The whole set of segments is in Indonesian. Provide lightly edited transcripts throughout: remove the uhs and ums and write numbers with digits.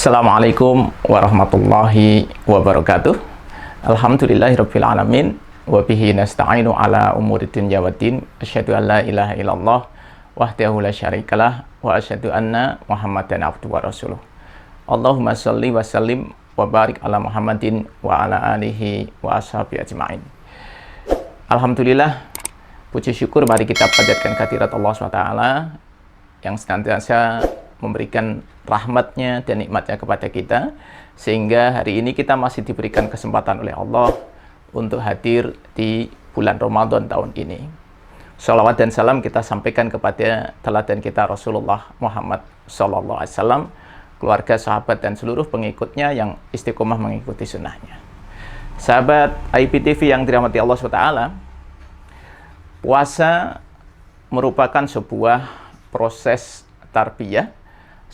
Assalamualaikum warahmatullahi wabarakatuh. Alhamdulillahirabbil alamin wa bihi nasta'inu ala umuri dunya waddin. Asyhadu an la ilaha illallah wahdahu la syarikalah wa asyhadu anna Muhammadan abduhu wa rasuluh. Allahumma shalli wa sallim wa barik ala Muhammadin wa ala alihi wa ashabihi ajmain. Alhamdulillah, puji syukur mari kita panjatkan kehadirat Allah SWT yang senantiasa memberikan rahmatnya dan nikmatnya kepada kita, sehingga hari ini kita masih diberikan kesempatan oleh Allah untuk hadir di bulan Ramadan tahun ini. Shalawat dan salam kita sampaikan kepada teladan kita Rasulullah Muhammad SAW, keluarga, sahabat, dan seluruh pengikutnya yang istiqomah mengikuti sunnahnya. Sahabat IPTV yang dirahmati Allah SWT, puasa merupakan sebuah proses tarbiyah,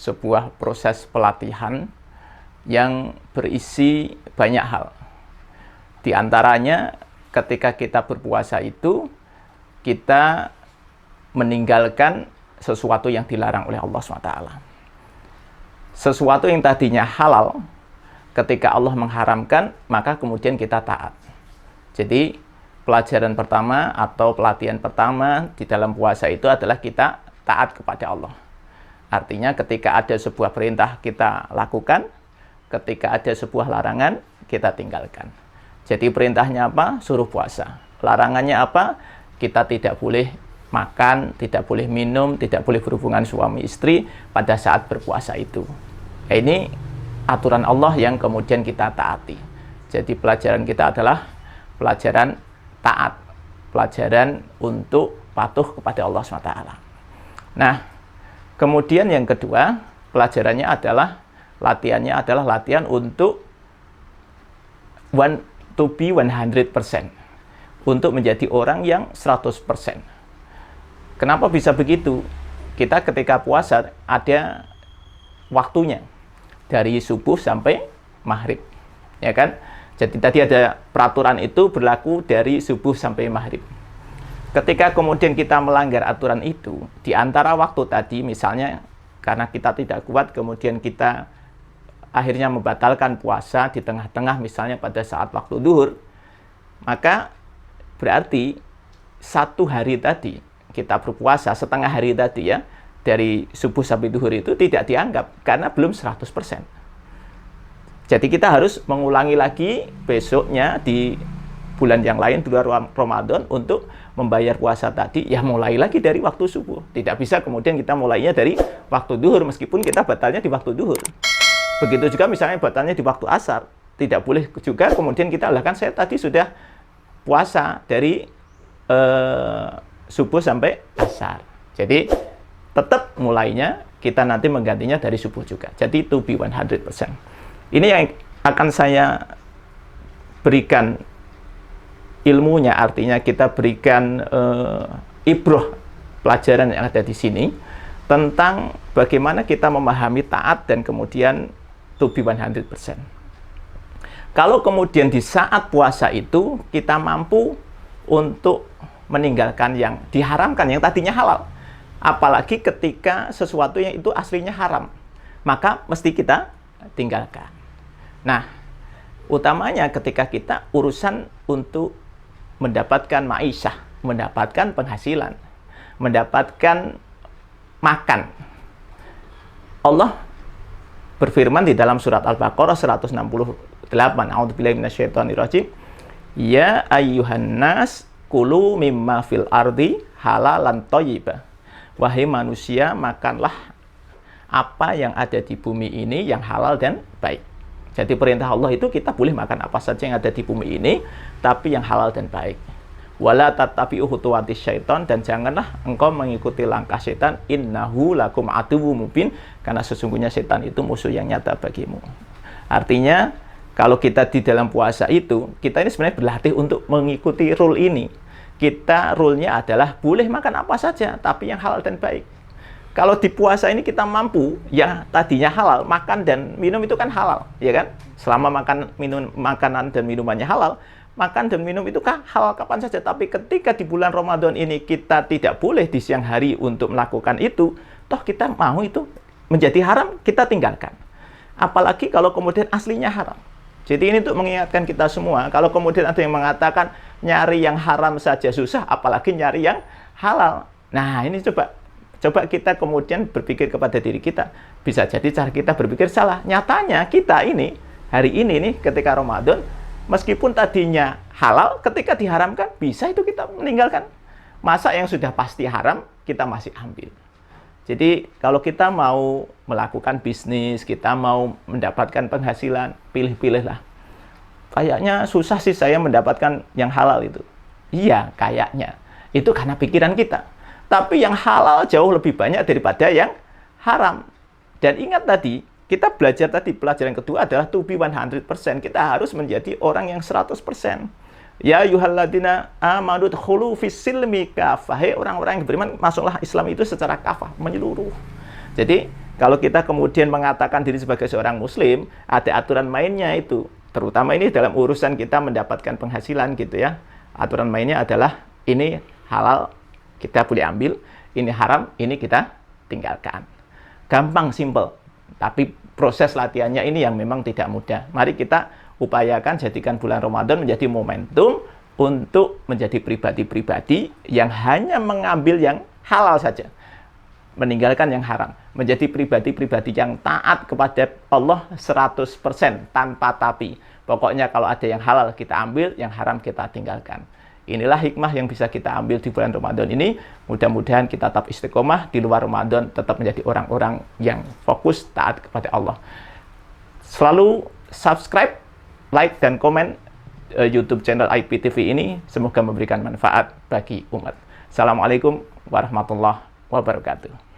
sebuah proses pelatihan yang berisi banyak hal. Di antaranya, ketika kita berpuasa itu, kita meninggalkan sesuatu yang dilarang oleh Allah SWT. Sesuatu yang tadinya halal, ketika Allah mengharamkan, maka kemudian kita taat. Jadi, pelajaran pertama atau pelatihan pertama di dalam puasa itu adalah kita taat kepada Allah. Artinya ketika ada sebuah perintah kita lakukan, ketika ada sebuah larangan kita tinggalkan. Jadi perintahnya apa? Suruh puasa. Larangannya apa? Kita tidak boleh makan, tidak boleh minum, tidak boleh berhubungan suami istri pada saat berpuasa itu. Ini aturan Allah yang kemudian kita taati. Jadi pelajaran kita adalah pelajaran taat, pelajaran untuk patuh kepada Allah SWT. Nah, kemudian yang kedua, pelajarannya adalah, latihannya adalah latihan untuk to be 100%. Untuk menjadi orang yang 100%. Kenapa bisa begitu? Kita ketika puasa ada waktunya. Dari subuh sampai maghrib. Ya kan? Jadi tadi ada peraturan itu berlaku dari subuh sampai maghrib. Ketika kemudian kita melanggar aturan itu, di antara waktu tadi misalnya karena kita tidak kuat, kemudian kita akhirnya membatalkan puasa di tengah-tengah misalnya pada saat waktu duhur, maka berarti satu hari tadi kita berpuasa, setengah hari tadi ya, dari subuh sampai duhur itu tidak dianggap karena belum 100%. Jadi kita harus mengulangi lagi besoknya di bulan yang lain, di luar Ramadan, untuk membayar puasa tadi, ya mulai lagi dari waktu subuh. Tidak bisa kemudian kita mulainya dari waktu duhur, meskipun kita batalnya di waktu duhur. Begitu juga misalnya batalnya di waktu asar. Tidak boleh juga kemudian kita, lah kan saya tadi sudah puasa dari subuh sampai asar. Jadi tetap mulainya, kita nanti menggantinya dari subuh juga. Jadi to be 100%. Ini yang akan saya berikan ilmunya, artinya kita berikan ibroh, pelajaran yang ada di sini tentang bagaimana kita memahami taat dan kemudian to be 100%. Kalau kemudian di saat puasa itu kita mampu untuk meninggalkan yang diharamkan, yang tadinya halal, apalagi ketika sesuatu yang itu aslinya haram, maka mesti kita tinggalkan. Nah, utamanya ketika kita urusan untuk mendapatkan ma'isyah, mendapatkan penghasilan, mendapatkan makan. Allah berfirman di dalam surat Al-Baqarah 168, A'udzubillahi minasyaitonirrajim, Ya ayyuhan nas kulu mimma fil ardi halalan thayyibah. Wahai manusia, makanlah apa yang ada di bumi ini yang halal dan baik. Jadi perintah Allah itu kita boleh makan apa saja yang ada di bumi ini, tapi yang halal dan baik. Wala tattabi'u khutuwatis syaiton, dan janganlah engkau mengikuti langkah setan, innahu lakum aduwwum mubin, karena sesungguhnya setan itu musuh yang nyata bagimu. Artinya, kalau kita di dalam puasa itu, kita ini sebenarnya berlatih untuk mengikuti rule ini. Kita rule-nya adalah boleh makan apa saja, tapi yang halal dan baik. Kalau di puasa ini kita mampu, ya tadinya halal, makan dan minum itu kan halal, ya kan? Selama makanan dan minumannya halal, makan dan minum itu kan halal kapan saja. Tapi ketika di bulan Ramadan ini kita tidak boleh di siang hari untuk melakukan itu, toh kita mau itu menjadi haram, kita tinggalkan. Apalagi kalau kemudian aslinya haram. Jadi ini untuk mengingatkan kita semua, kalau kemudian ada yang mengatakan nyari yang haram saja susah, apalagi nyari yang halal. Nah, ini coba kita kemudian berpikir kepada diri kita. Bisa jadi cara kita berpikir salah. Nyatanya kita ini, hari ini nih ketika Ramadan, meskipun tadinya halal, ketika diharamkan, bisa itu kita meninggalkan. Masa yang sudah pasti haram, kita masih ambil. Jadi kalau kita mau melakukan bisnis, kita mau mendapatkan penghasilan, pilih-pilihlah. Kayaknya susah sih saya mendapatkan yang halal itu. Iya, kayaknya. Itu karena pikiran kita. Tapi yang halal jauh lebih banyak daripada yang haram. Dan ingat tadi, kita belajar tadi, pelajaran kedua adalah to be 100%. Kita harus menjadi orang yang 100%. Ya ayyuhalladzina amanu dkhulu fis-silmi kafah. Hai orang-orang yang beriman, masuklah Islam itu secara kafah, menyeluruh. Jadi, kalau kita kemudian mengatakan diri sebagai seorang muslim, ada aturan mainnya itu. Terutama ini dalam urusan kita mendapatkan penghasilan gitu ya. Aturan mainnya adalah ini halal, kita boleh ambil, ini haram, ini kita tinggalkan. Gampang, simple. Tapi proses latihannya ini yang memang tidak mudah. Mari kita upayakan jadikan bulan Ramadan menjadi momentum untuk menjadi pribadi-pribadi yang hanya mengambil yang halal saja, meninggalkan yang haram, menjadi pribadi-pribadi yang taat kepada Allah 100% tanpa tapi. Pokoknya kalau ada yang halal kita ambil, yang haram kita tinggalkan. Inilah hikmah yang bisa kita ambil di bulan Ramadan ini. Mudah-mudahan kita tetap istiqomah di luar Ramadan, tetap menjadi orang-orang yang fokus taat kepada Allah. Selalu subscribe, like, dan komen YouTube channel IPTV ini. Semoga memberikan manfaat bagi umat. Assalamualaikum warahmatullahi wabarakatuh.